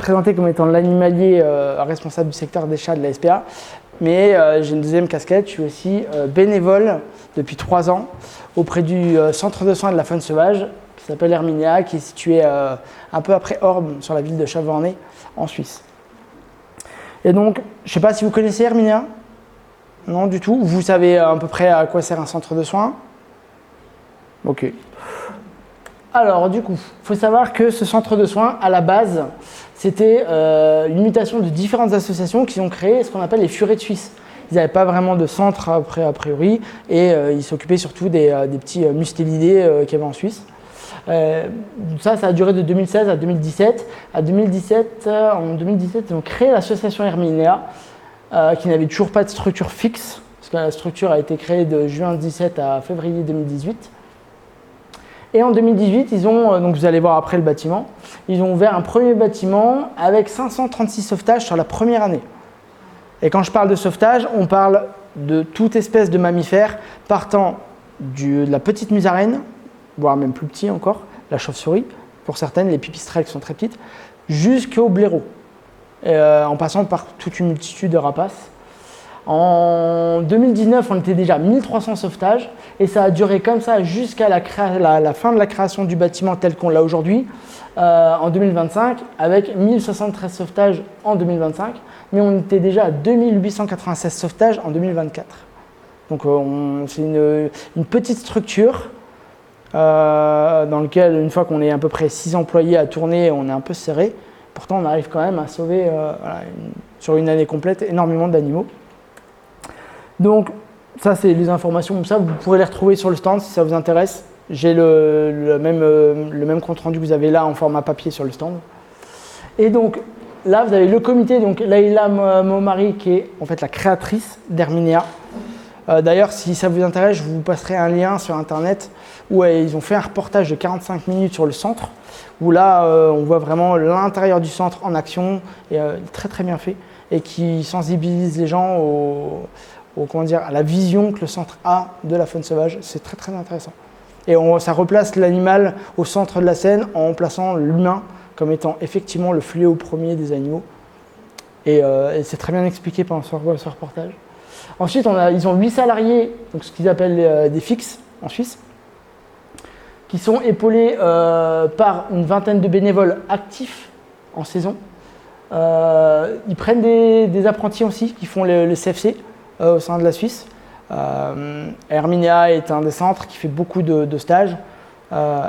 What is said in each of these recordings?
présenté comme étant l'animalier responsable du secteur des chats de la SPA, mais j'ai une deuxième casquette, je suis aussi bénévole depuis 3 ans auprès du centre de soins de la faune sauvage qui s'appelle Herminia, qui est situé un peu après Orbe, sur la ville de Chavornay, en Suisse. Et donc, je ne sais pas si vous connaissez Herminia. Non, du tout. Vous savez à peu près à quoi sert un centre de soins? Ok. Alors, du coup, il faut savoir que ce centre de soins, à la base, c'était une mutation de différentes associations qui ont créé ce qu'on appelle les furets de Suisse. Ils n'avaient pas vraiment de centre a priori et ils s'occupaient surtout des petits mustélidés qu'il y avait en Suisse. Ça a duré de 2016 à 2017. En 2017, ils ont créé l'association Herminia, qui n'avait toujours pas de structure fixe, parce que la structure a été créée de juin 2017 à février 2018. Et en 2018, ils ont, donc vous allez voir après le bâtiment, ils ont ouvert un premier bâtiment avec 536 sauvetages sur la première année. Et quand je parle de sauvetage, on parle de toute espèce de mammifère partant de la petite musaraigne, voire même plus petit encore, la chauve-souris, pour certaines, les pipistrelles qui sont très petites, jusqu'au blaireau, en passant par toute une multitude de rapaces. En 2019, on était déjà à 1300 sauvetages et ça a duré comme ça jusqu'à la fin de la création du bâtiment tel qu'on l'a aujourd'hui, en 2025, avec 1073 sauvetages en 2025, mais on était déjà à 2896 sauvetages en 2024. Donc c'est une petite structure dans laquelle, une fois qu'on est à peu près 6 employés à tourner, on est un peu serré. Pourtant, on arrive quand même à sauver, sur une année complète, énormément d'animaux. Donc, ça, c'est les informations comme ça. Vous pourrez les retrouver sur le stand si ça vous intéresse. J'ai le même compte rendu que vous avez là en format papier sur le stand. Et donc, là, vous avez le comité, donc Leïla Momari, qui est en fait la créatrice d'Herminia. D'ailleurs, si ça vous intéresse, je vous passerai un lien sur Internet où ils ont fait un reportage de 45 minutes sur le centre, où là, on voit vraiment l'intérieur du centre en action, et très très bien fait, et qui sensibilise les gens à la vision que le centre a de la faune sauvage. C'est très très intéressant. Et ça replace l'animal au centre de la scène en plaçant l'humain comme étant effectivement le fléau premier des animaux. Et c'est très bien expliqué pendant ce reportage. Ensuite, ils ont 8 salariés, donc ce qu'ils appellent des fixes en Suisse, qui sont épaulés par une vingtaine de bénévoles actifs en saison. Ils prennent des apprentis aussi qui font le CFC au sein de la Suisse. Herminia est un des centres qui fait beaucoup de stages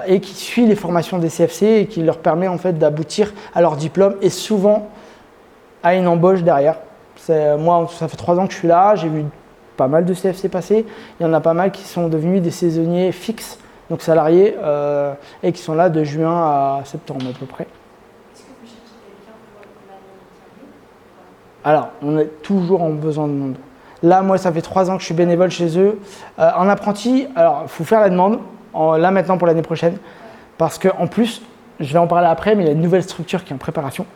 et qui suit les formations des CFC et qui leur permet en fait d'aboutir à leur diplôme et souvent à une embauche derrière. Moi, ça fait 3 ans que je suis là, j'ai vu pas mal de CFC passer. Il y en a pas mal qui sont devenus des saisonniers fixes, donc salariés, et qui sont là de juin à septembre à peu près. Est-ce que vous cherchez quelqu'un pour l'année qui arrive ? Alors, on a toujours en besoin de monde. Là, moi, ça fait 3 ans que je suis bénévole chez eux. En apprenti, alors, il faut faire la demande, là maintenant pour l'année prochaine, parce qu'en plus, je vais en parler après, mais il y a une nouvelle structure qui est en préparation.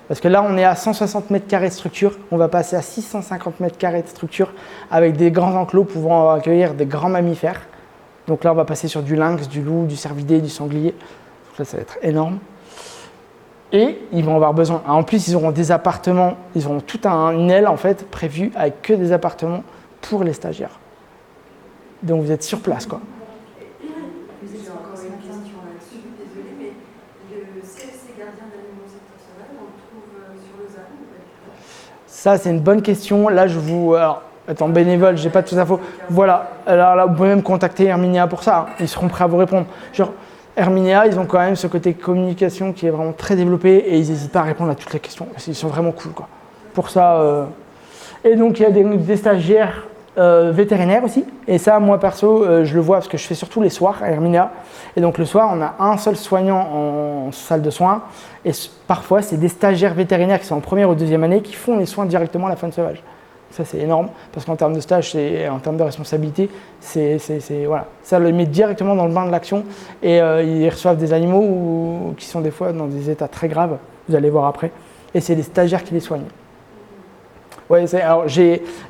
Parce que là, on est à 160 mètres carrés de structure, on va passer à 650 mètres carrés de structure avec des grands enclos pouvant accueillir des grands mammifères. Donc là, on va passer sur du lynx, du loup, du cervidé, du sanglier. Donc là, ça va être énorme. Et ils vont avoir besoin. En plus, ils auront des appartements, ils auront toute une aile en fait prévue avec que des appartements pour les stagiaires. Donc vous êtes sur place, quoi. J'ai encore une question là-dessus, désolée, mais le CFC gardien d'animaux au secteur sauvage, on le trouve sur Lausanne ou pas du tout ? Ça, c'est une bonne question. Là, étant bénévole, j'ai pas toutes les infos. Voilà. Alors là, vous pouvez même contacter Herminia pour ça. Ils seront prêts à vous répondre. Genre, Herminia, ils ont quand même ce côté communication qui est vraiment très développé et ils n'hésitent pas à répondre à toutes les questions. Ils sont vraiment cool, quoi. Pour ça. Et donc, il y a des stagiaires vétérinaires aussi. Et ça, moi perso, je le vois parce que je fais surtout les soirs à Herminia. Et donc, le soir, on a un seul soignant en salle de soins. Et parfois, c'est des stagiaires vétérinaires qui sont en première ou deuxième année qui font les soins directement à la faune sauvage. Ça, c'est énorme parce qu'en termes de stage, en termes de responsabilité, voilà. Ça les met directement dans le bain de l'action et ils reçoivent des animaux qui sont des fois dans des états très graves. Vous allez voir après. Et c'est les stagiaires qui les soignent. Ouais,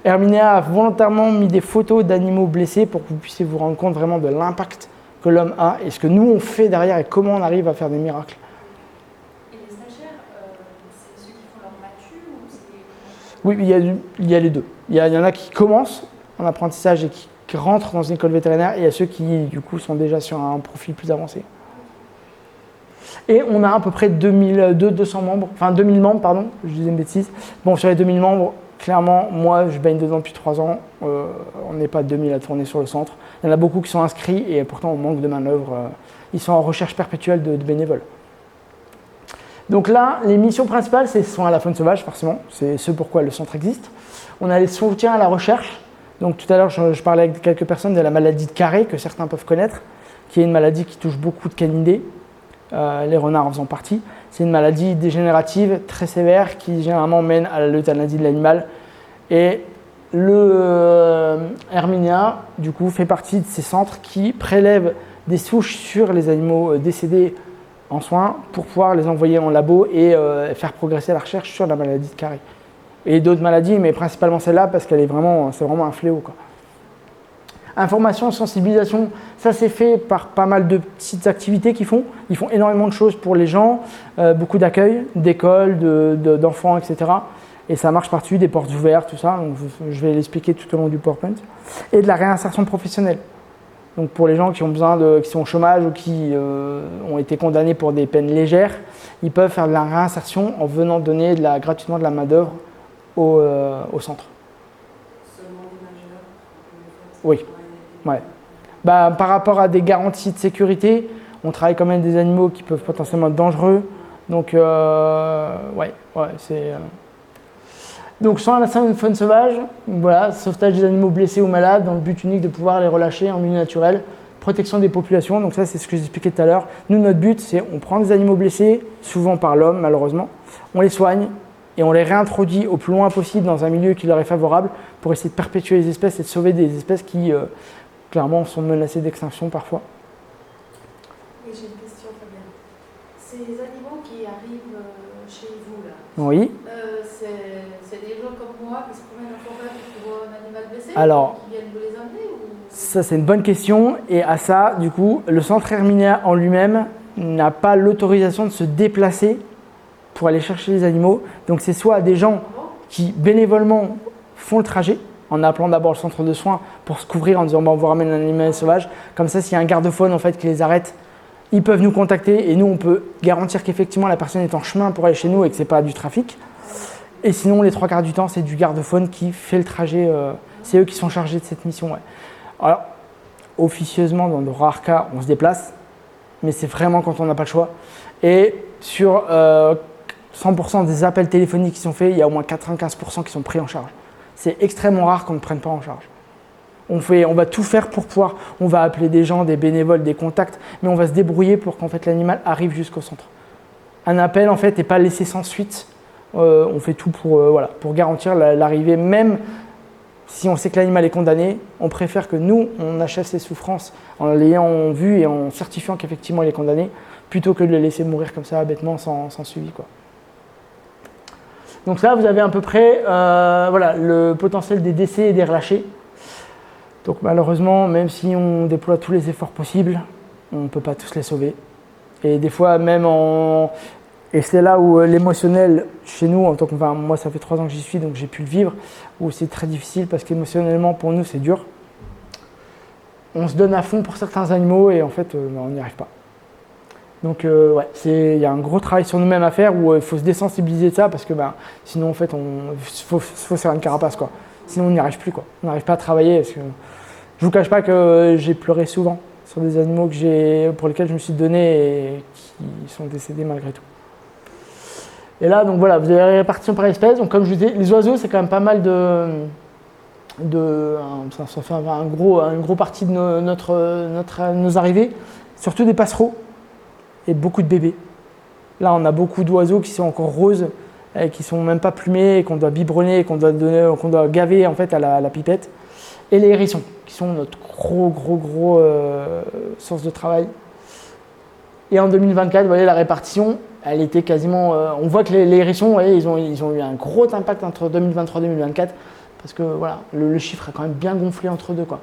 Herminia a volontairement mis des photos d'animaux blessés pour que vous puissiez vous rendre compte vraiment de l'impact que l'homme a et ce que nous on fait derrière et comment on arrive à faire des miracles. Et les stagiaires, Oui, il y a les deux. Il y en a qui commencent en apprentissage et qui rentrent dans une école vétérinaire, et il y a ceux qui, du coup, sont déjà sur un profil plus avancé. Et on a à peu près 200 membres, enfin 2000 membres, pardon, je disais une bêtise. Bon, sur les 2000 membres, clairement, moi, je baigne dedans depuis 3 ans. On n'est pas 2000 à tourner sur le centre. Il y en a beaucoup qui sont inscrits et pourtant on manque de main-d'œuvre. Ils sont en recherche perpétuelle de bénévoles. Donc là, les missions principales, c'est soins à la faune sauvage, forcément. C'est ce pourquoi le centre existe. On a les soutiens à la recherche. Donc tout à l'heure, je parlais avec quelques personnes de la maladie de Carré, que certains peuvent connaître, qui est une maladie qui touche beaucoup de canidés, les renards en faisant partie. C'est une maladie dégénérative très sévère qui généralement mène à l'euthanasie de l'animal. Et le Herminia, du coup, fait partie de ces centres qui prélèvent des souches sur les animaux décédés en soins pour pouvoir les envoyer en labo et faire progresser la recherche sur la maladie de Carré. Et d'autres maladies, mais principalement celle-là parce qu'elle c'est vraiment un fléau, quoi. Information, sensibilisation, ça c'est fait par pas mal de petites activités qu'ils font. Ils font énormément de choses pour les gens, beaucoup d'accueil, d'écoles, d'enfants, etc. Et ça marche partout, des portes ouvertes, tout ça. Donc je vais l'expliquer tout au long du PowerPoint. Et de la réinsertion professionnelle. Donc pour les gens qui ont qui sont au chômage ou qui ont été condamnés pour des peines légères, ils peuvent faire de la réinsertion en venant donner gratuitement de la main-d'œuvre au centre. Seulement des majeurs? Oui. Ouais. Par rapport à des garanties de sécurité, on travaille quand même des animaux qui peuvent potentiellement être dangereux. Donc, c'est. Donc, sans la faune sauvage, voilà, sauvetage des animaux blessés ou malades dans le but unique de pouvoir les relâcher en milieu naturel, protection des populations. Donc, ça, c'est ce que j'expliquais tout à l'heure. Nous, notre but, c'est on prend des animaux blessés, souvent par l'homme, malheureusement, on les soigne et on les réintroduit au plus loin possible dans un milieu qui leur est favorable pour essayer de perpétuer les espèces et de sauver des espèces qui. Clairement, sont menacés d'extinction parfois. Oui, j'ai une question, Fabien. Ces animaux qui arrivent chez vous, là, Oui. C'est des gens comme moi qui se promènent en forêt pour voir un animal blessé, Alors, qui viennent vous les amener ou... Ça, c'est une bonne question. Et à ça, du coup, le centre Herminia en lui-même n'a pas l'autorisation de se déplacer pour aller chercher les animaux. Donc, c'est soit des gens qui bénévolement font le trajet, en appelant d'abord le centre de soins pour se couvrir en disant on vous ramène un animal sauvage. Comme ça, s'il y a un garde-faune en fait, qui les arrête, ils peuvent nous contacter et nous, on peut garantir qu'effectivement la personne est en chemin pour aller chez nous et que ce n'est pas du trafic. Et sinon, les 3 quarts du temps, c'est du garde-faune qui fait le trajet. C'est eux qui sont chargés de cette mission. Ouais. Alors, officieusement, dans de rares cas, on se déplace, mais c'est vraiment quand on n'a pas le choix. Et sur 100% des appels téléphoniques qui sont faits, il y a au moins 95% qui sont pris en charge. C'est extrêmement rare qu'on ne prenne pas en charge. On va tout faire pour pouvoir, on va appeler des gens, des bénévoles, des contacts, mais on va se débrouiller pour qu'en fait l'animal arrive jusqu'au centre. Un appel en fait n'est pas laissé sans suite. On fait tout pour garantir l'arrivée, même si on sait que l'animal est condamné, on préfère que nous, on achève ses souffrances en l'ayant vu et en certifiant qu'effectivement il est condamné, plutôt que de le laisser mourir comme ça bêtement sans suivi, quoi. Donc là, vous avez à peu près le potentiel des décès et des relâchés. Donc malheureusement, même si on déploie tous les efforts possibles, on ne peut pas tous les sauver. Et des fois, et c'est là où l'émotionnel, chez nous, moi ça fait 3 ans que j'y suis, donc j'ai pu le vivre, où c'est très difficile parce qu'émotionnellement, pour nous, c'est dur. On se donne à fond pour certains animaux et en fait, on n'y arrive pas. Donc il y a un gros travail sur nous-mêmes à faire où il faut se désensibiliser de ça parce que sinon en fait faut se faire une carapace, quoi. Sinon on n'y arrive plus, quoi. On n'arrive pas à travailler parce que je vous cache pas que j'ai pleuré souvent sur des animaux pour lesquels je me suis donné et qui sont décédés malgré tout. Et là donc voilà, vous avez la répartition par espèce. Donc comme je vous disais, les oiseaux c'est quand même pas mal ça fait une grosse partie de nos arrivées, surtout des passereaux. Et beaucoup de bébés. Là, on a beaucoup d'oiseaux qui sont encore roses, et qui ne sont même pas plumés, et qu'on doit biberonner, qu'on doit gaver en fait à la pipette. Et les hérissons, qui sont notre gros source de travail. Et en 2024, vous voyez, la répartition, elle était quasiment... on voit que les hérissons, vous voyez, ils ont eu un gros impact entre 2023 et 2024, parce que voilà, le chiffre a quand même bien gonflé entre deux, quoi.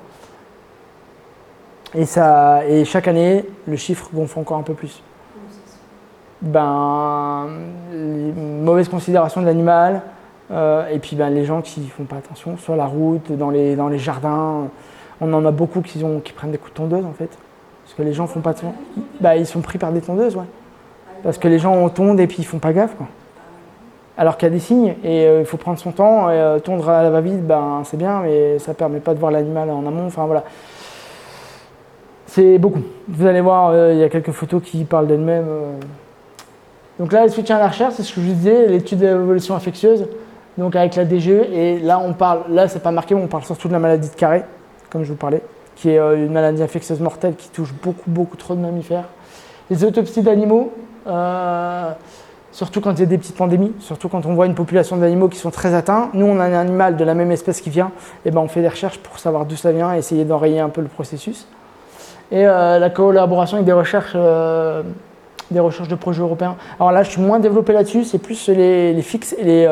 Et chaque année, le chiffre gonfle encore un peu plus. Mauvaise considération de l'animal, Et puis les gens qui ne font pas attention sur la route, dans les jardins. On en a beaucoup qui prennent des coups de tondeuse en fait. Parce que les gens font pas attention. Ils sont pris par des tondeuses, ouais. Parce que les gens tondent et puis ils font pas gaffe, quoi. Alors qu'il y a des signes et il faut prendre son temps. Et, tondre à la va-vite, c'est bien, mais ça permet pas de voir l'animal en amont. Enfin voilà. C'est beaucoup. Vous allez voir, il y a quelques photos qui parlent d'elles-mêmes. Donc là, le soutien à la recherche, c'est ce que je vous disais, l'étude de l'évolution infectieuse. Donc avec la DGE, et là c'est pas marqué, mais on parle surtout de la maladie de Carré, comme je vous parlais, qui est une maladie infectieuse mortelle qui touche beaucoup trop de mammifères. Les autopsies d'animaux, surtout quand il y a des petites pandémies, surtout quand on voit une population d'animaux qui sont très atteints. Nous, on a un animal de la même espèce qui vient, et on fait des recherches pour savoir d'où ça vient et essayer d'enrayer un peu le processus. Et la collaboration avec des recherches de projets européens. Alors là, je suis moins développé là-dessus, c'est plus les fixes et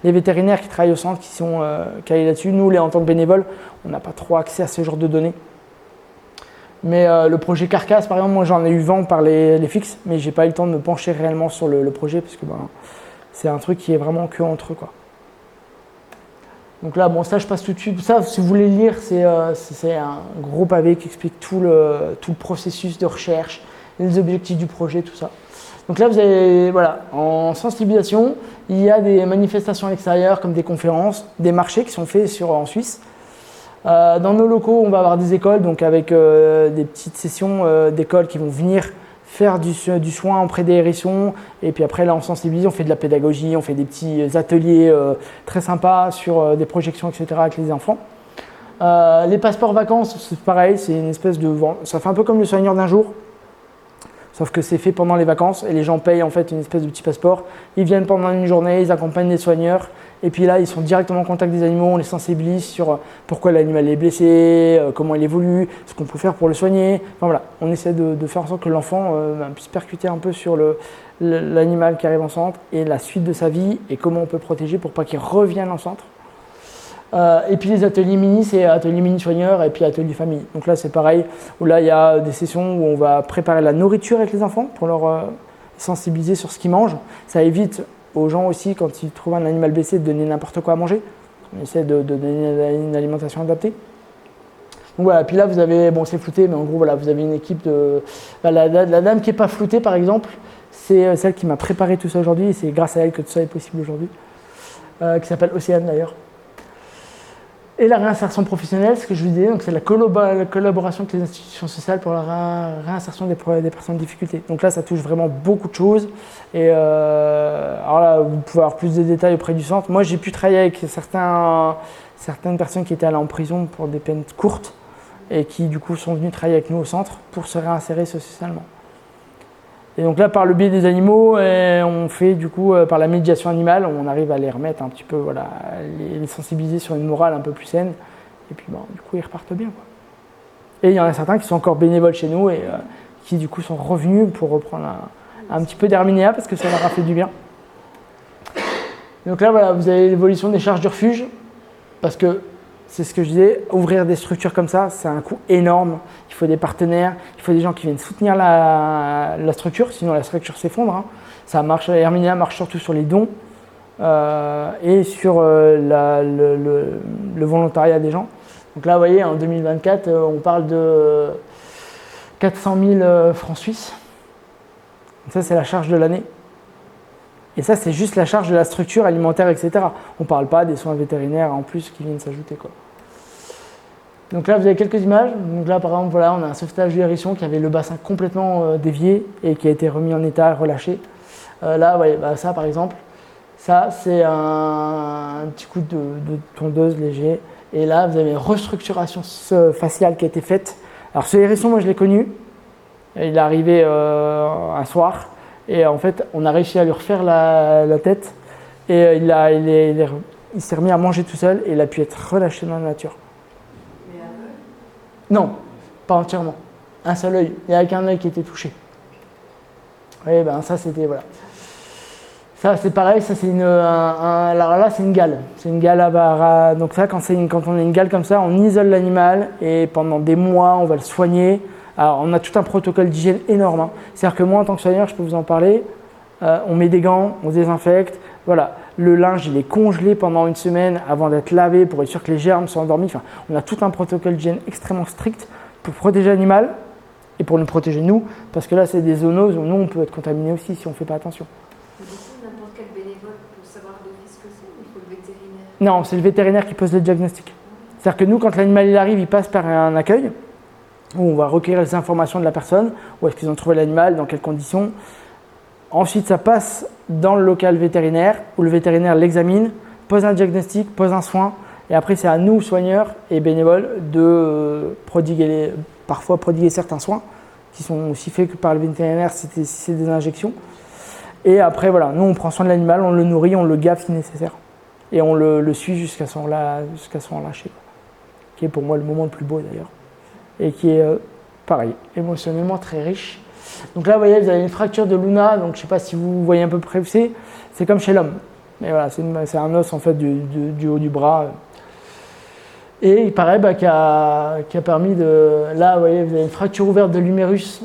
les vétérinaires qui travaillent au centre qui sont calés là-dessus. Nous, en tant que bénévoles, on n'a pas trop accès à ce genre de données. Mais le projet Carcasse, par exemple, moi j'en ai eu vent par les fixes, mais j'ai pas eu le temps de me pencher réellement sur le projet parce que c'est un truc qui est vraiment que entre eux, quoi. Donc là, ça je passe tout de suite. Ça, si vous voulez lire, c'est un gros pavé qui explique tout le processus de recherche, les objectifs du projet, tout ça. Donc là, vous avez, en sensibilisation, il y a des manifestations à l'extérieur comme des conférences, des marchés qui sont faits en Suisse. Dans nos locaux, on va avoir des écoles, donc avec des petites sessions d'écoles qui vont venir faire du soin auprès des hérissons. Et puis après, là, on sensibilise, on fait de la pédagogie, on fait des petits ateliers très sympas sur des projections, etc. avec les enfants. Les passeports vacances, c'est pareil, c'est une espèce de... Ça fait un peu comme le soigneur d'un jour. Sauf que c'est fait pendant les vacances et les gens payent en fait une espèce de petit passeport. Ils viennent pendant une journée, ils accompagnent les soigneurs et puis là ils sont directement en contact des animaux, on les sensibilise sur pourquoi l'animal est blessé, comment il évolue, ce qu'on peut faire pour le soigner. Enfin voilà, on essaie de faire en sorte que l'enfant puisse percuter un peu sur l'animal qui arrive en centre et la suite de sa vie et comment on peut protéger pour pas qu'il revienne en centre. Et puis les ateliers mini, c'est atelier mini soigneur et puis atelier famille. Donc là c'est pareil, où là il y a des sessions où on va préparer la nourriture avec les enfants pour leur sensibiliser sur ce qu'ils mangent. Ça évite aux gens aussi, quand ils trouvent un animal blessé, de donner n'importe quoi à manger. On essaie de donner une alimentation adaptée. Donc voilà, puis là vous avez, c'est flouté, mais en gros voilà, vous avez une équipe de... la dame qui n'est pas floutée par exemple, c'est celle qui m'a préparé tout ça aujourd'hui et c'est grâce à elle que tout ça est possible aujourd'hui, qui s'appelle Océane d'ailleurs. Et la réinsertion professionnelle, ce que je vous disais, c'est la collaboration avec les institutions sociales pour la réinsertion des personnes en difficulté. Donc là, ça touche vraiment beaucoup de choses. Et alors là, vous pouvez avoir plus de détails auprès du centre. Moi, j'ai pu travailler avec certaines personnes qui étaient allées en prison pour des peines courtes et qui, du coup, sont venues travailler avec nous au centre pour se réinsérer socialement. Et donc là, par le biais des animaux, on fait du coup, par la médiation animale, on arrive à les remettre un petit peu, les sensibiliser sur une morale un peu plus saine. Et puis du coup, ils repartent bien, quoi. Et il y en a certains qui sont encore bénévoles chez nous et qui du coup sont revenus pour reprendre un petit peu d'Herminia parce que ça leur a fait du bien. Donc là, vous avez l'évolution des charges de refuge parce que c'est ce que je disais, ouvrir des structures comme ça, c'est un coût énorme. Il faut des partenaires, il faut des gens qui viennent soutenir la structure, sinon la structure s'effondre. Hein. Ça marche, Herminia marche surtout sur les dons et sur le volontariat des gens. Donc là, vous voyez, en 2024, on parle de 400 000 francs suisses. Donc ça, c'est la charge de l'année. Et ça, c'est juste la charge de la structure alimentaire, etc. On ne parle pas des soins vétérinaires en plus qui viennent s'ajouter, quoi. Donc là, vous avez quelques images. Donc là, par exemple, on a un sauvetage du hérisson qui avait le bassin complètement dévié et qui a été remis en état et relâché. Là, ça, par exemple, ça, c'est un petit coup de tondeuse léger. Et là, vous avez une restructuration faciale qui a été faite. Alors, ce hérisson, moi, je l'ai connu. Il est arrivé un soir. Et en fait, on a réussi à lui refaire la tête. Et il s'est remis à manger tout seul et il a pu être relâché dans la nature. Non, pas entièrement. Un seul œil. Il n'y a qu'un œil qui était touché. Oui, ça c'était, voilà. Ça c'est pareil, ça c'est alors là c'est une gale. C'est une gale à donc ça quand on a une gale comme ça, on isole l'animal et pendant des mois on va le soigner. Alors on a tout un protocole d'hygiène énorme. Hein. C'est-à-dire que moi en tant que soigneur, je peux vous en parler. On met des gants, on se désinfecte. Voilà. Le linge, il est congelé pendant une semaine avant d'être lavé pour être sûr que les germes sont endormis. Enfin, on a tout un protocole d'hygiène extrêmement strict pour protéger l'animal et pour nous protéger nous, parce que là, c'est des zoonoses où nous, on peut être contaminé aussi si on ne fait pas attention. Du coup, n'importe quel bénévole peut savoir d'office ce que c'est, il faut le vétérinaire. Non, c'est le vétérinaire qui pose le diagnostic. C'est-à-dire que nous, quand l'animal il arrive, il passe par un accueil où on va recueillir les informations de la personne, où est-ce qu'ils ont trouvé l'animal, dans quelles conditions. Ensuite, ça passe dans le local vétérinaire, où le vétérinaire l'examine, pose un diagnostic, pose un soin, et après c'est à nous, soigneurs et bénévoles, de parfois prodiguer certains soins, qui sont aussi faits que par le vétérinaire si c'est des injections. Et après, voilà, nous on prend soin de l'animal, on le nourrit, on le gave si nécessaire. Et on le suit jusqu'à son lâcher. Qui est pour moi le moment le plus beau d'ailleurs. Et qui est, pareil, émotionnellement très riche. Donc là, vous voyez, vous avez une fracture de Luna, donc je ne sais pas si vous voyez à peu près où c'est comme chez l'homme. Mais voilà, c'est un os en fait du haut du bras. Et il paraît qui a permis de... Là, vous voyez, vous avez une fracture ouverte de l'humérus.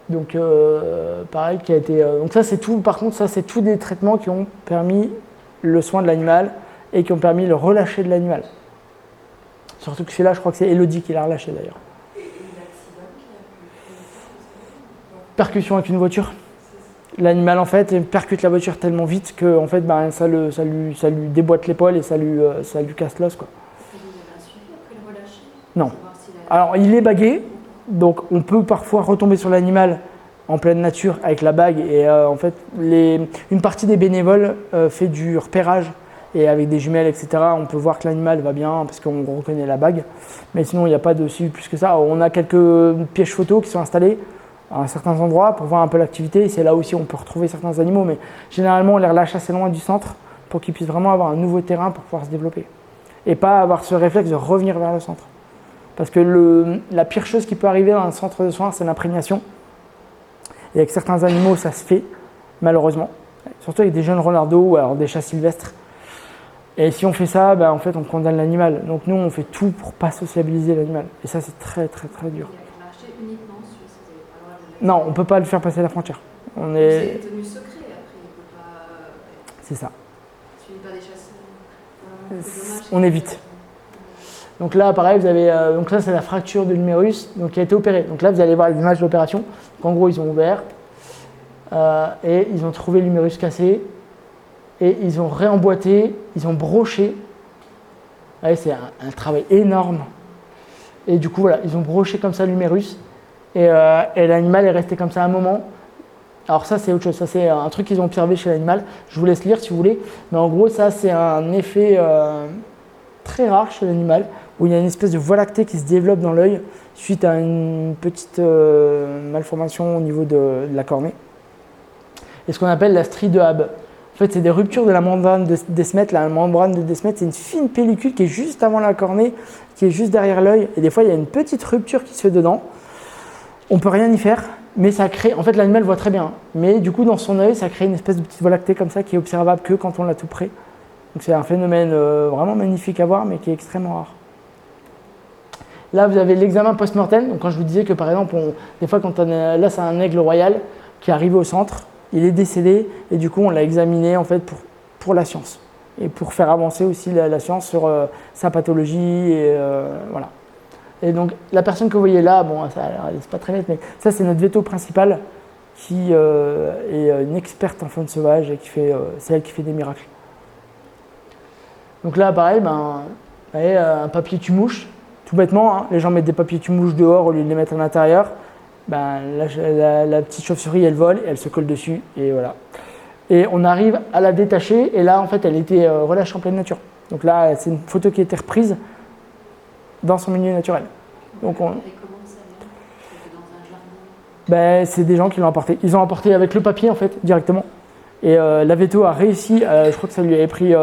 Donc pareil, qui a été... donc ça, c'est tout, par contre, ça, c'est tous des traitements qui ont permis le soin de l'animal et qui ont permis le relâcher de l'animal. Surtout que celui-là, je crois que c'est Elodie qui l'a relâché d'ailleurs. Percussion avec une voiture. L'animal en fait percute la voiture tellement vite que en fait, ça lui déboîte l'épaule et ça lui casse l'os, quoi. Non. Alors il est bagué, donc on peut parfois retomber sur l'animal en pleine nature avec la bague et en fait une partie des bénévoles fait du repérage et avec des jumelles, etc. On peut voir que l'animal va bien parce qu'on reconnaît la bague, mais sinon il n'y a pas de suivi plus que ça. On a quelques pièges photos qui sont installés à certains endroits pour voir un peu l'activité. C'est là aussi où on peut retrouver certains animaux, mais généralement on les relâche assez loin du centre pour qu'ils puissent vraiment avoir un nouveau terrain pour pouvoir se développer et pas avoir ce réflexe de revenir vers le centre. Parce que la pire chose qui peut arriver dans un centre de soins, c'est l'imprégnation. Et avec certains animaux, ça se fait, malheureusement. Surtout avec des jeunes renardeaux ou alors des chats sylvestres. Et si on fait ça, en fait, on condamne l'animal. Donc nous, on fait tout pour ne pas sociabiliser l'animal. Et ça, c'est très, très, très dur. Non, on ne peut pas le faire passer la frontière. C'est tenu secret, après, il ne peut pas... C'est ça. Tu n'es pas des chasseurs. On évite. Donc là, pareil, vous avez, donc là, c'est la fracture de l'humérus qui a été opérée. Donc là, vous allez voir les images de l'opération. Donc, en gros, ils ont ouvert et ils ont trouvé l'humérus cassé et ils ont réemboîté, ils ont broché. Ouais, c'est un travail énorme. Et du coup, voilà, ils ont broché comme ça l'humérus et l'animal est resté comme ça un moment. Alors ça, c'est autre chose. Ça, c'est un truc qu'ils ont observé chez l'animal. Je vous laisse lire si vous voulez. Mais en gros, ça, c'est un effet très rare chez l'animal, où il y a une espèce de voie lactée qui se développe dans l'œil suite à une petite malformation au niveau de la cornée. Et ce qu'on appelle la strie de Habb. En fait, c'est des ruptures de la membrane de Descemet. La membrane de Descemet, c'est une fine pellicule qui est juste avant la cornée, qui est juste derrière l'œil. Et des fois, il y a une petite rupture qui se fait dedans. On ne peut rien y faire, mais ça crée... En fait, l'animal voit très bien. Mais du coup, dans son œil, ça crée une espèce de petite voie lactée comme ça qui est observable que quand on l'a tout près. Donc c'est un phénomène vraiment magnifique à voir, mais qui est extrêmement rare. Là, vous avez l'examen post-mortem. Donc quand je vous disais que par exemple, des fois, là, c'est un aigle royal qui est arrivé au centre, il est décédé, et du coup, on l'a examiné en fait pour la science et pour faire avancer aussi la science sur sa pathologie et voilà. Et donc la personne que vous voyez là, bon, c'est pas très net, mais ça c'est notre veto principal qui est une experte en faune sauvage et c'est elle qui fait des miracles. Donc là, pareil, un papier tue-mouche, tout bêtement, hein, les gens mettent des papiers tue-mouche dehors au lieu de les mettre à l'intérieur. La petite chauve-souris, elle vole, elle se colle dessus, et voilà. Et on arrive à la détacher, et là, en fait, elle était relâchée en pleine nature. Donc là, c'est une photo qui a été reprise dans son milieu naturel. Donc c'est des gens qui l'ont apporté. Ils ont apporté avec le papier, en fait, directement. Et la veto a réussi, je crois que ça lui avait pris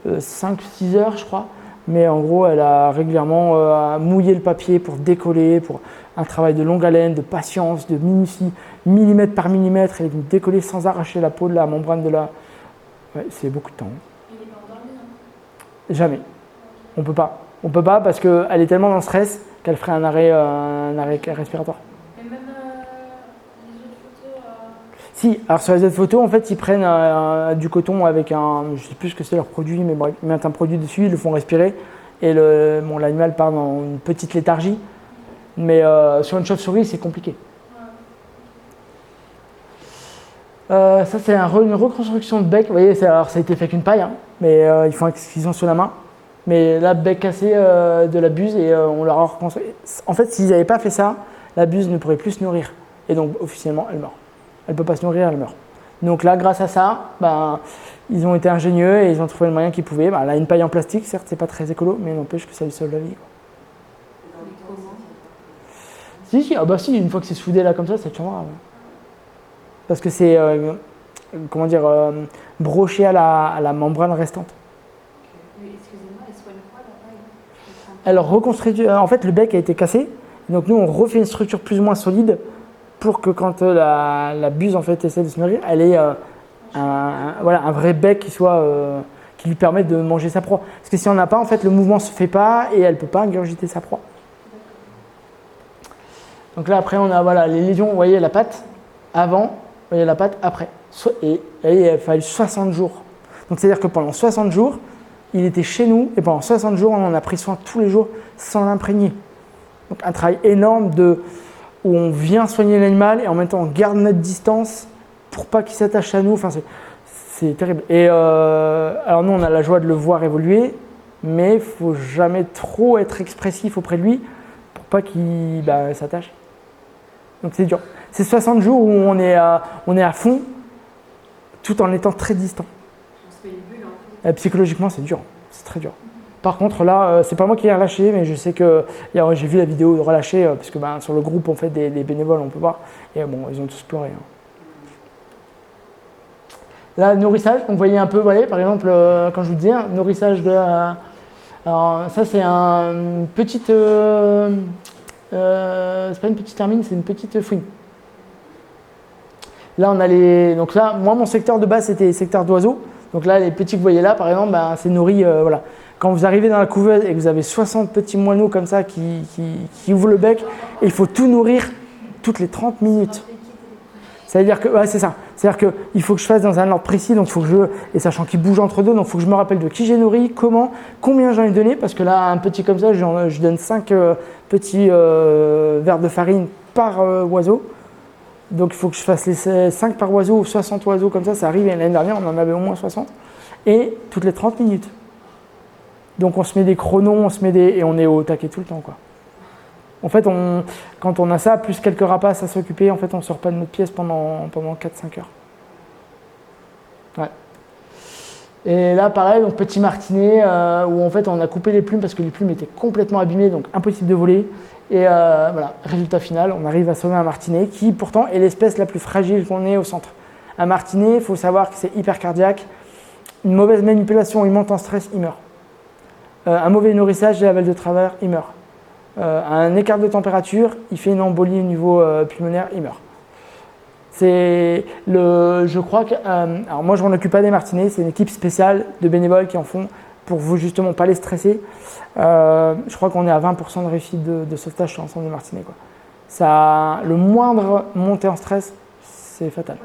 5-6 heures, je crois. Mais en gros, elle a régulièrement mouillé le papier pour décoller, pour un travail de longue haleine, de patience, de minutie, millimètre par millimètre, et décoller sans arracher la peau de la membrane de la... Ouais, c'est beaucoup de temps. Il n'est pas endormi, non ? Jamais. On peut pas. On peut pas parce qu'elle est tellement dans le stress qu'elle ferait un arrêt respiratoire. Et même les autres photos Si, alors sur les autres photos, en fait, ils prennent du coton avec je sais plus ce que c'est leur produit, mais bref, ils mettent un produit dessus, ils le font respirer, et l'animal part dans une petite léthargie. Mais sur une chauve-souris, c'est compliqué. Ça, c'est une reconstruction de bec. Vous voyez, alors, ça a été fait avec une paille, hein, mais ils font avec ce qu'ils ont sous la main. Mais là, bec cassé de la buse, et on leur a reconstruit. En fait, s'ils n'avaient pas fait ça, la buse ne pourrait plus se nourrir. Et donc, officiellement, elle meurt. Elle ne peut pas se nourrir, elle meurt. Donc là, grâce à ça, ils ont été ingénieux et ils ont trouvé le moyen qu'ils pouvaient. Elle a une paille en plastique, certes, c'est pas très écolo, mais n'empêche que ça lui sauve la vie. Si, si, une fois que c'est soudé là comme ça, c'est toujours grave. Parce que c'est, broché à la membrane restante. Excusez-moi, elle soigne quoi la paille? Elle reconstruit, en fait, le bec a été cassé. Donc nous, on refait une structure plus ou moins solide pour que quand la buse en fait essaie de se nourrir, elle ait un vrai bec qui lui permette de manger sa proie. Parce que si on n'a pas, en fait, le mouvement ne se fait pas et elle ne peut pas ingurgiter sa proie. Donc là, après, on a les lésions. Vous voyez la patte avant, vous voyez la patte après. Et il a fallu 60 jours. Donc c'est-à-dire que pendant 60 jours, il était chez nous et pendant 60 jours, on en a pris soin tous les jours sans l'imprégner. Donc un travail énorme où on vient soigner l'animal et en même temps on garde notre distance pour pas qu'il s'attache à nous. Enfin, c'est terrible. Et alors nous, on a la joie de le voir évoluer, mais il ne faut jamais trop être expressif auprès de lui pour pas qu'il s'attache. Donc c'est dur. C'est 60 jours où on est à fond tout en étant très distant. On se fait une bulle en fait. Psychologiquement, c'est dur. C'est très dur. Par contre, là, c'est pas moi qui l'ai relâché, mais je sais que j'ai vu la vidéo de relâcher, parce que sur le groupe, on fait des bénévoles, on peut voir. Et bon, ils ont tous pleuré. Hein. Là, nourrissage, donc vous voyez un peu, par exemple, quand je vous disais, nourrissage de la. Alors, ça, c'est une petite. C'est pas une petite hermine, c'est une petite fouine. Là, on a donc là, moi, mon secteur de base, c'était le secteur d'oiseaux. Donc là, les petits que vous voyez là, par exemple, c'est nourri. Voilà. Quand vous arrivez dans la couveuse et que vous avez 60 petits moineaux comme ça qui ouvrent le bec, et il faut tout nourrir toutes les 30 minutes. C'est-à-dire que, c'est ça. C'est-à-dire qu'il faut que je fasse dans un ordre précis, donc faut que et sachant qu'ils bougent entre deux, donc il faut que je me rappelle de qui j'ai nourri, comment, combien j'en ai donné, parce que là, un petit comme ça, je donne 5 petits verres de farine par oiseau. Donc il faut que je fasse les 5 par oiseau ou 60 oiseaux comme ça arrive. L'année dernière, on en avait au moins 60. Et toutes les 30 minutes. Donc on se met des chronos, et on est au taquet tout le temps, quoi. En fait, quand on a ça, plus quelques rapaces à s'occuper, en fait, on ne sort pas de notre pièce pendant 4-5 heures. Ouais. Et là, pareil, donc petit martinet, où en fait, on a coupé les plumes parce que les plumes étaient complètement abîmées, donc impossible de voler. Et voilà, résultat final, on arrive à sauver un martinet qui, pourtant, est l'espèce la plus fragile qu'on ait au centre. Un martinet, il faut savoir que c'est hyper cardiaque. Une mauvaise manipulation, il monte en stress, il meurt. Un mauvais nourrissage, des lavelles de travers, il meurt. Un écart de température, il fait une embolie au niveau pulmonaire, il meurt. Je crois que, alors moi je m'en occupe pas des martinets, c'est une équipe spéciale de bénévoles qui en font pour vous justement pas les stresser. Je crois qu'on est à 20% de réussite de sauvetage sur l'ensemble des martinets, quoi. Le moindre montée en stress, c'est fatal.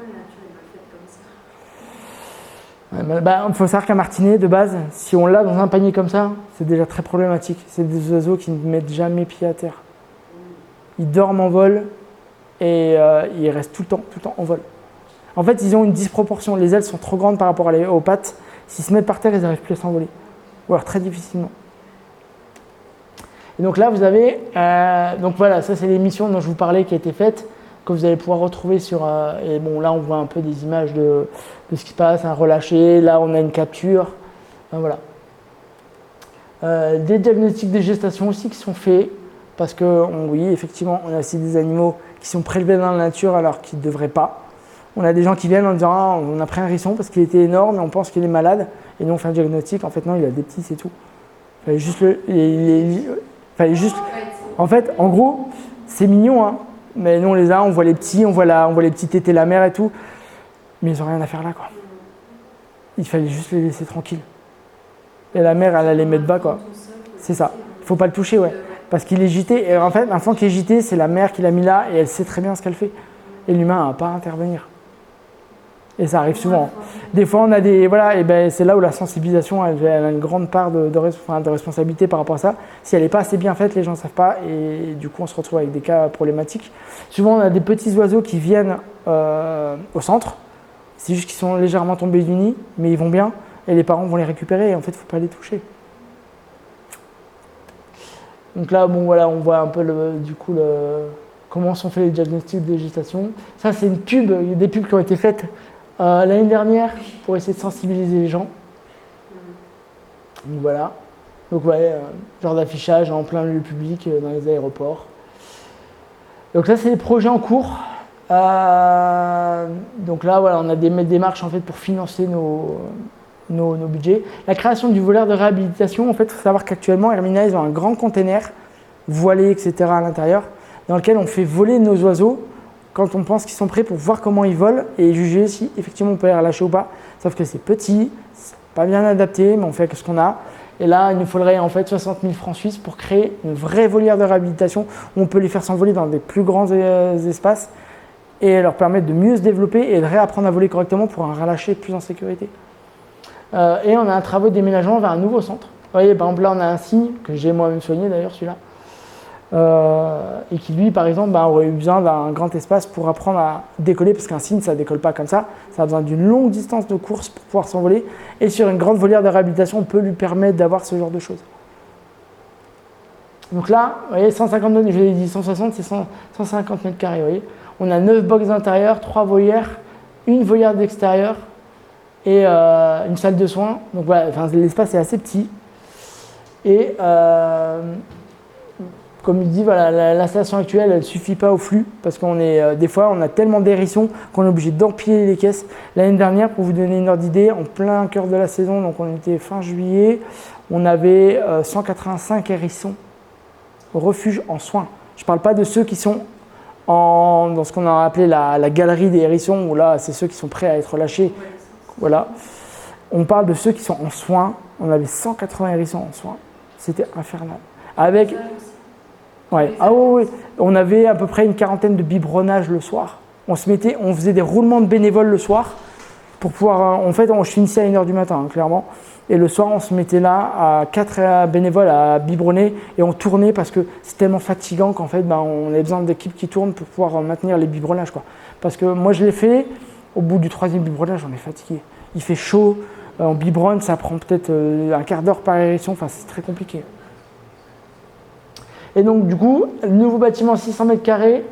Il faut savoir qu'un martinet, de base, si on l'a dans un panier comme ça, c'est déjà très problématique. C'est des oiseaux qui ne mettent jamais pied à terre. Ils dorment en vol et ils restent tout le temps en vol. En fait, ils ont une disproportion. Les ailes sont trop grandes par rapport aux pattes. S'ils se mettent par terre, ils n'arrivent plus à s'envoler. Ou alors très difficilement. Et donc là, vous avez... donc voilà, ça c'est l'émission dont je vous parlais qui a été faite, que vous allez pouvoir retrouver sur... et bon, là, on voit un peu des images de ce qui se passe, un relâché. Là, on a une capture. Voilà. Des diagnostics de gestation aussi qui sont faits, parce que, oui, effectivement, on a aussi des animaux qui sont prélevés dans la nature alors qu'ils ne devraient pas. On a des gens qui viennent en disant ah, on a pris un hérisson parce qu'il était énorme et on pense qu'il est malade. Et nous, on fait un diagnostic. En fait, non, il a des petits, c'est tout. Il fallait juste En fait, en gros, c'est mignon, hein. Mais nous, on les a, on voit les petits, on voit les petits tétés la mer et tout. Mais ils n'ont rien à faire là, quoi. Il fallait juste les laisser tranquilles. Et la mère, elle allait mettre bas, quoi. C'est ça. Il ne faut pas le toucher, ouais. Parce qu'il est gité. Et en fait, un enfant qui est gité, c'est la mère qui l'a mis là et elle sait très bien ce qu'elle fait. Et l'humain n'a pas à intervenir. Et ça arrive souvent. Des fois, on a des. Voilà, et ben, c'est là où la sensibilisation elle a une grande part de responsabilité par rapport à ça. Si elle n'est pas assez bien faite, les gens ne savent pas et du coup, on se retrouve avec des cas problématiques. Souvent, on a des petits oiseaux qui viennent au centre. C'est juste qu'ils sont légèrement tombés du nid, mais ils vont bien et les parents vont les récupérer et en fait, il ne faut pas les toucher. Donc là, bon, voilà, on voit un peu comment sont faits les diagnostics de gestation. Ça, c'est une pub, il y a des pubs qui ont été faites l'année dernière pour essayer de sensibiliser les gens. Donc voilà. Donc ouais, genre d'affichage en plein lieu public dans les aéroports. Donc là, c'est les projets en cours. Donc là, voilà, on a des démarches en fait pour financer nos budgets. La création du volaire de réhabilitation, en fait, il faut savoir qu'actuellement, Hermina, ils ont un grand container voilé, etc. à l'intérieur, dans lequel on fait voler nos oiseaux quand on pense qu'ils sont prêts pour voir comment ils volent et juger si effectivement on peut les relâcher ou pas. Sauf que c'est petit, c'est pas bien adapté, mais on fait avec ce qu'on a. Et là, il nous faudrait en fait 60 000 francs suisses pour créer une vraie volière de réhabilitation où on peut les faire s'envoler dans des plus grands espaces et leur permettre de mieux se développer et de réapprendre à voler correctement pour un relâcher plus en sécurité. Et on a un travaux de déménagement vers un nouveau centre. Vous voyez, par exemple, là, on a un cygne que j'ai moi-même soigné d'ailleurs, celui-là. Et qui lui par exemple aurait eu besoin d'un grand espace pour apprendre à décoller parce qu'un cygne ça décolle pas comme ça a besoin d'une longue distance de course pour pouvoir s'envoler et sur une grande volière de réhabilitation on peut lui permettre d'avoir ce genre de choses. Donc là vous voyez 150, je l'ai dit 160 c'est 150 mètres carrés, vous voyez. On a 9 box d'intérieur, 3 volières, une volière d'extérieur et une salle de soins, donc voilà, l'espace est assez petit et comme il dit, voilà, l'installation actuelle, elle ne suffit pas au flux parce qu'on est des fois, on a tellement d'hérissons qu'on est obligé d'empiler les caisses. L'année dernière, pour vous donner une ordre d'idée, en plein cœur de la saison, donc on était fin juillet, on avait 185 hérissons au refuge en soins. Je ne parle pas de ceux qui sont dans ce qu'on a appelé la galerie des hérissons, où là, c'est ceux qui sont prêts à être lâchés. Voilà. On parle de ceux qui sont en soins. On avait 180 hérissons en soins. C'était infernal. Avec... Ouais. Ah oui, on avait à peu près une quarantaine de biberonnage le soir. On faisait des roulements de bénévoles le soir pour pouvoir. En fait, je finissais à 1h du matin, clairement. Et le soir, on se mettait là à 4 bénévoles à biberonner et on tournait parce que c'est tellement fatigant qu'en fait, on avait besoin d'équipes qui tournent pour pouvoir maintenir les biberonnages, quoi. Parce que moi, je l'ai fait. Au bout du 3e biberonnage, on est fatigué. Il fait chaud, on biberonne, ça prend peut-être un quart d'heure par hérisson. Enfin, c'est très compliqué. Et donc, du coup, le nouveau bâtiment 600 mètres carrés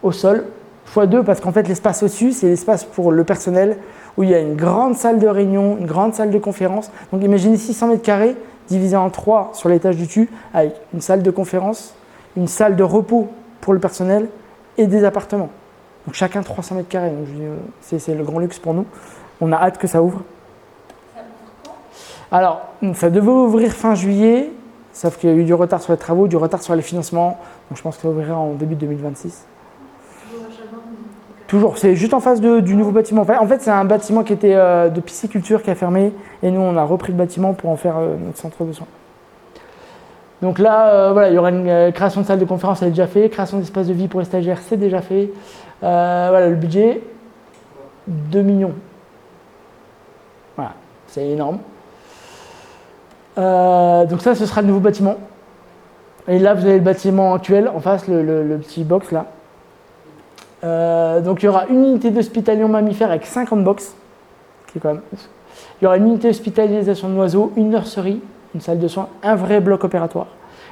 au sol, x2, parce qu'en fait, l'espace au-dessus, c'est l'espace pour le personnel, où il y a une grande salle de réunion, une grande salle de conférence. Donc, imaginez 600 mètres carrés divisé en 3 sur l'étage du dessus, avec une salle de conférence, une salle de repos pour le personnel et des appartements. Donc, chacun 300 mètres carrés. Donc, c'est le grand luxe pour nous. On a hâte que ça ouvre. Ça ouvre quand ? Alors, ça devait ouvrir fin juillet. Sauf qu'il y a eu du retard sur les travaux, du retard sur les financements. Donc je pense que ça ouvrira en début 2026. Toujours, c'est juste en face du nouveau bâtiment. En fait, c'est un bâtiment qui était de pisciculture qui a fermé. Et nous, on a repris le bâtiment pour en faire notre centre de soins. Donc là, voilà, il y aura une création de salle de conférence, elle est déjà faite. Création d'espace de vie pour les stagiaires, c'est déjà fait. Voilà, le budget, 2 millions. Voilà, c'est énorme. Donc ça, ce sera le nouveau bâtiment. Et là, vous avez le bâtiment actuel en face, le petit box là. Donc il y aura une unité d'hospitalisation mammifère avec 50 box, qui est quand même ouf. Il y aura une unité d'hospitalisation d'oiseaux, une nurserie, une salle de soins, un vrai bloc opératoire,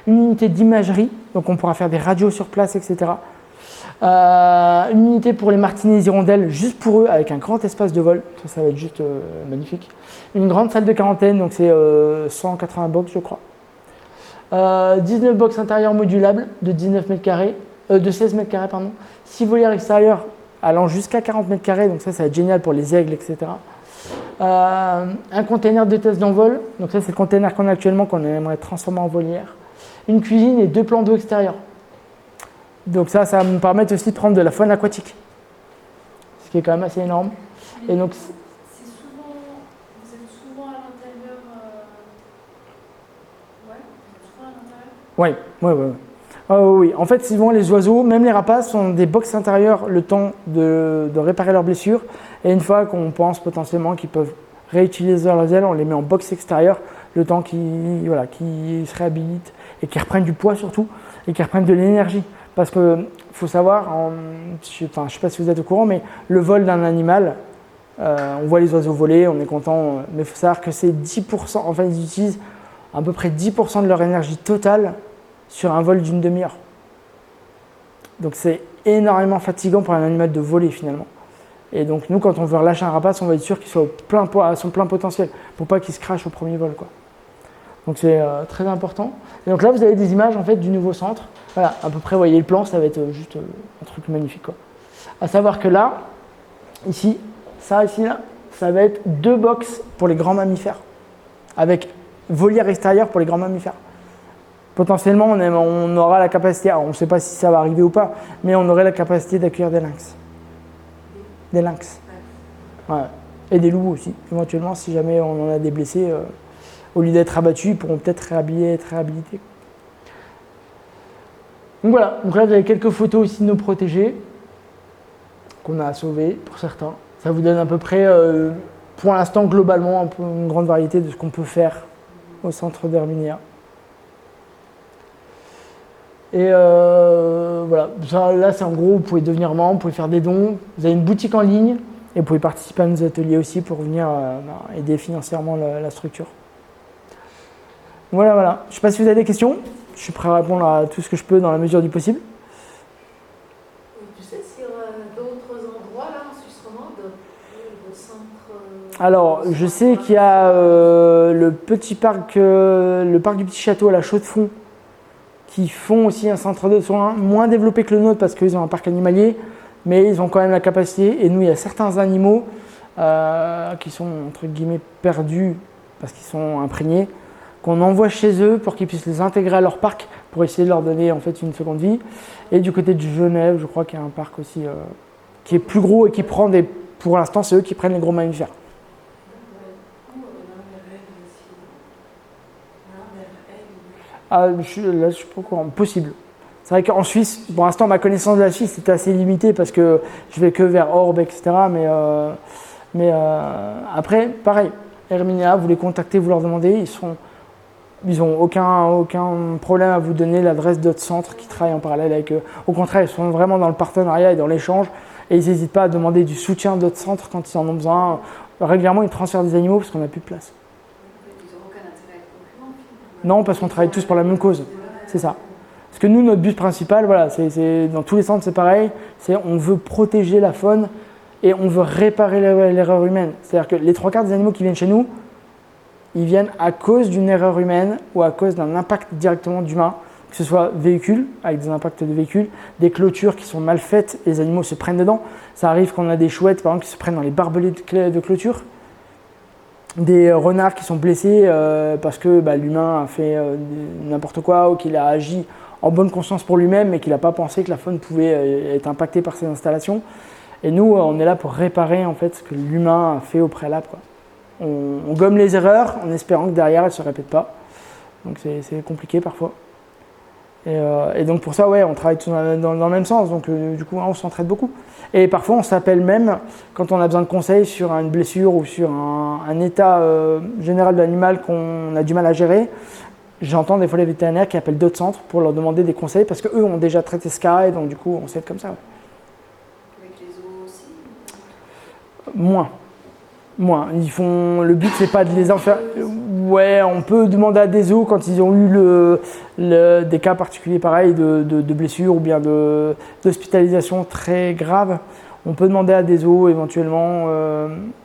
une unité d'imagerie, donc on pourra faire des radios sur place, etc. Une unité pour les martinets et les hirondelles, juste pour eux, avec un grand espace de vol. Ça va être juste magnifique. Une grande salle de quarantaine, donc c'est 180 box, je crois. 19 box intérieures modulables de 19 mètres carrés, de 16 mètres carrés, pardon. 6 volières extérieures allant jusqu'à 40 mètres carrés, donc ça va être génial pour les aigles, etc. Un container de test d'envol, donc ça c'est le container qu'on a actuellement, qu'on aimerait transformer en volière. Une cuisine et 2 plans d'eau extérieurs. Donc ça va me permettre aussi de prendre de la faune aquatique, ce qui est quand même assez énorme. Et donc, vous êtes souvent à l'intérieur. Ouais, vous êtes souvent à l'intérieur. Oui. En fait, souvent les oiseaux, même les rapaces, sont des box intérieures le temps de réparer leurs blessures Et une fois qu'on pense potentiellement qu'ils peuvent réutiliser leurs ailes, on les met en box extérieur, le temps qu'ils se réhabilitent et qu'ils reprennent du poids surtout, et qu'ils reprennent de l'énergie. Parce que faut savoir, je ne sais pas si vous êtes au courant, mais le vol d'un animal, on voit les oiseaux voler, on est content, mais il faut savoir que c'est 10%, enfin ils utilisent à peu près 10% de leur énergie totale sur un vol d'une demi-heure. Donc c'est énormément fatigant pour un animal de voler finalement. Et donc nous, quand on veut relâcher un rapace, on va être sûr qu'il soit à son plein potentiel, pour pas qu'il se crache au premier vol, quoi. Donc c'est très important. Et donc là, vous avez des images en fait du nouveau centre. Voilà, à peu près, vous voyez le plan, ça va être juste un truc magnifique, quoi. À savoir que là, ici, là, ça va être 2 box pour les grands mammifères, avec volière extérieure pour les grands mammifères. Potentiellement, on aura la capacité, alors on ne sait pas si ça va arriver ou pas, mais on aurait la capacité d'accueillir des lynx. Des lynx. Ouais. Et des loups aussi, éventuellement, si jamais on en a des blessés, au lieu d'être abattus, ils pourront peut-être être réhabilités. Donc voilà, donc là vous avez quelques photos aussi de nos protégés qu'on a sauvés pour certains. Ça vous donne à peu près, pour l'instant globalement, un peu une grande variété de ce qu'on peut faire au centre d'Herminia. Et voilà, ça, là c'est en gros, vous pouvez devenir membre, vous pouvez faire des dons, vous avez une boutique en ligne et vous pouvez participer à nos ateliers aussi pour venir aider financièrement la structure. Voilà. Je ne sais pas si vous avez des questions, je suis prêt à répondre à tout ce que je peux dans la mesure du possible. Tu sais s'il y aura d'autres endroits là en Suisse romande, le centre Alors, je sais qu'il y a le parc du Petit Château à la Chaux-de-Fonds qui font aussi un centre de soins moins développé que le nôtre parce qu'ils ont un parc animalier, mais ils ont quand même la capacité. Et nous, il y a certains animaux qui sont entre guillemets perdus parce qu'ils sont imprégnés, qu'on envoie chez eux pour qu'ils puissent les intégrer à leur parc pour essayer de leur donner en fait une seconde vie. Et du côté de Genève, je crois qu'il y a un parc aussi qui est plus gros et qui prend pour l'instant, c'est eux qui prennent les gros mammifères. Là, je suis pas au courant. Possible. C'est vrai qu'en Suisse, pour l'instant, ma connaissance de la Suisse est assez limitée parce que je vais que vers Orbe, etc. Mais après, pareil, Herminia, vous les contactez, vous leur demandez, ils n'ont aucun problème à vous donner l'adresse d'autres centres qui travaillent en parallèle avec eux. Au contraire, ils sont vraiment dans le partenariat et dans l'échange et ils n'hésitent pas à demander du soutien d'autres centres quand ils en ont besoin. Régulièrement, ils transfèrent des animaux parce qu'on n'a plus de place. Non, parce qu'on travaille tous pour la même cause. C'est ça. Parce que nous, notre but principal, voilà, c'est dans tous les centres, c'est pareil. On veut protéger la faune et on veut réparer l'erreur humaine. C'est-à-dire que les 3/4 des animaux qui viennent chez nous, ils viennent à cause d'une erreur humaine ou à cause d'un impact directement d'humain, que ce soit véhicule, avec des impacts de véhicules, des clôtures qui sont mal faites et les animaux se prennent dedans. Ça arrive qu'on a des chouettes, par exemple, qui se prennent dans les barbelés de clôture. Des renards qui sont blessés parce que l'humain a fait n'importe quoi ou qu'il a agi en bonne conscience pour lui-même mais qu'il n'a pas pensé que la faune pouvait être impactée par ces installations. Et nous, on est là pour réparer en fait ce que l'humain a fait au préalable, quoi. On gomme les erreurs en espérant que derrière elles ne se répètent pas. Donc c'est compliqué parfois. Et donc pour ça, ouais, on travaille tous dans le même sens. Donc du coup, on s'entraide beaucoup. Et parfois, on s'appelle même quand on a besoin de conseils sur une blessure ou sur un état général de l'animal qu'on a du mal à gérer. J'entends des fois les vétérinaires qui appellent d'autres centres pour leur demander des conseils parce qu'eux ont déjà traité ce cas et donc du coup, on s'aide comme ça. Ouais. Avec les zoos aussi? Moins. Le but, c'est pas de les en faire. Ouais, on peut demander à des zoos quand ils ont eu des cas particuliers pareils de blessures ou bien d'hospitalisation très grave. On peut demander à des zoos éventuellement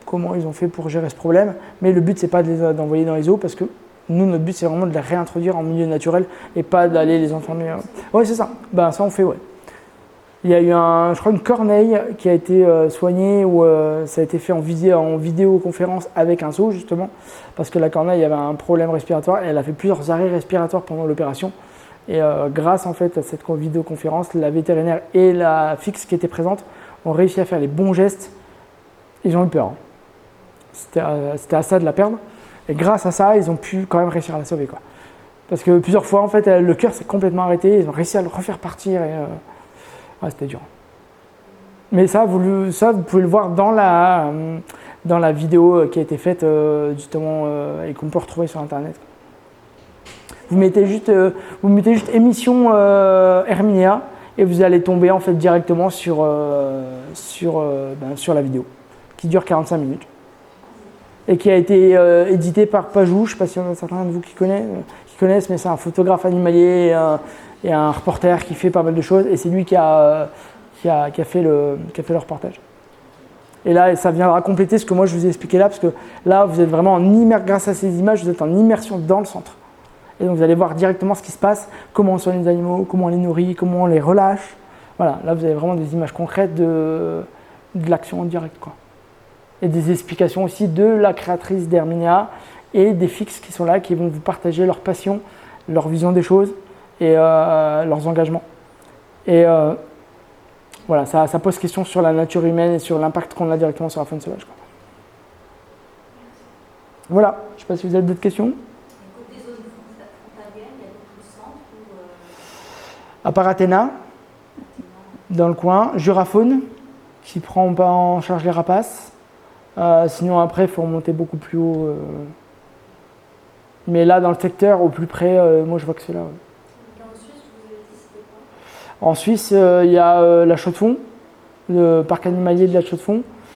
comment ils ont fait pour gérer ce problème. Mais le but, c'est pas d'envoyer dans les zoos parce que nous, notre but, c'est vraiment de les réintroduire en milieu naturel et pas d'aller les enfermer. Ouais, c'est ça. Ça, on fait, ouais. Il y a eu je crois une corneille qui a été soignée ou ça a été fait en vidéoconférence avec un zoo justement parce que la corneille avait un problème respiratoire et elle a fait plusieurs arrêts respiratoires pendant l'opération et grâce en fait à cette vidéoconférence, la vétérinaire et la fixe qui étaient présentes ont réussi à faire les bons gestes. Ils ont eu peur. C'était à ça de la perdre et grâce à ça, ils ont pu quand même réussir à la sauver, quoi. Parce que plusieurs fois en fait, le cœur s'est complètement arrêté, ils ont réussi à le refaire partir et ouais, c'était dur. Mais ça, vous pouvez le voir dans la vidéo qui a été faite justement et qu'on peut retrouver sur Internet. Vous mettez juste émission Herminia et vous allez tomber en fait directement sur la vidéo qui dure 45 minutes et qui a été édité par Pajou. Je ne sais pas s'il y en a certains de vous qui connaissent, mais c'est un photographe animalier et un reporter qui fait pas mal de choses et c'est lui qui a fait le reportage. Et là, ça viendra compléter ce que moi je vous ai expliqué là, parce que là, vous êtes vraiment grâce à ces images, vous êtes en immersion dans le centre. Et donc vous allez voir directement ce qui se passe, comment on soigne les animaux, comment on les nourrit, comment on les relâche. Voilà, là vous avez vraiment des images concrètes de l'action en direct, quoi. Et des explications aussi de la créatrice d'Herminia et des fixes qui sont là, qui vont vous partager leur passion, leur vision des choses et leurs engagements. Et voilà, ça pose question sur la nature humaine et sur l'impact qu'on a directement sur la faune sauvage, quoi. Voilà, je ne sais pas si vous avez d'autres questions. À part Athéna, dans le coin, Jurafaune, qui prend pas en charge les rapaces. Sinon après, il faut remonter beaucoup plus haut. Mais là, dans le secteur, au plus près, moi je vois que c'est là. Ouais. En Suisse, vous avez dit c'était quoi? En Suisse, il y a la Chaux-de-Fonds, le parc animalier de la Chaux-de-Fonds,